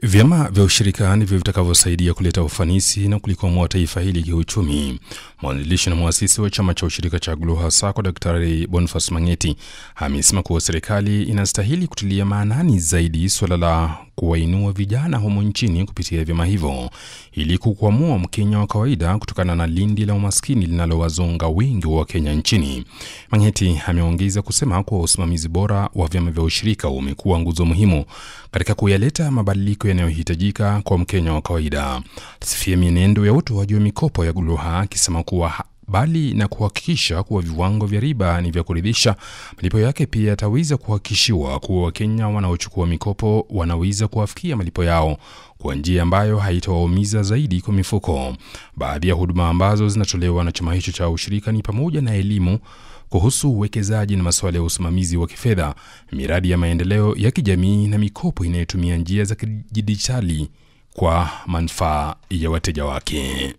Vyama vya ushirika ndivyo vitakavyosaidia kuleta ufanisi na kulikwamua taifa hili kiuchumi. Mwanzilishi na muasisi wa chama cha ushirika cha Gluha Sacco, Daktari Boniface Mang'eti, amesema kuwa serikali inastahili kutilia maanani zaidi suala la kuwainua vijana humu nchini kupitia vyama hivyo ili kukwamua Mkenya wa kawaida kutokana na lindi la umaskini linalowazonga wengi wa Kenya nchini. Mang'eti ameongeza kusema kuwa usimamizi bora wa vyama vya ushirika umekuwa nguzo muhimu katika kuyaleta mabadiliko yanayohitajika kwa Mkenya wa kawaida. Sifia mienendo ya utoaji wa mikopo ya Gluha, akisema kuwa bali na kuhakikisha kuwa viwango vya riba ni vya kuridhisha, malipo yake pia yataweza kuhakikishiwa kuwa Wakenya wanaochukua mikopo wanaweza kuafikia malipo yao kwa njia ambayo haitawaumiza zaidi kwa mifuko. Baadhi ya huduma ambazo zinatolewa na chama hicho cha ushirika ni pamoja na elimu kuhusu uwekezaji na masuala ya usimamizi wa kifedha, miradi ya maendeleo ya kijamii na mikopo inayotumia njia za kidijitali kwa manufaa ya wateja wake.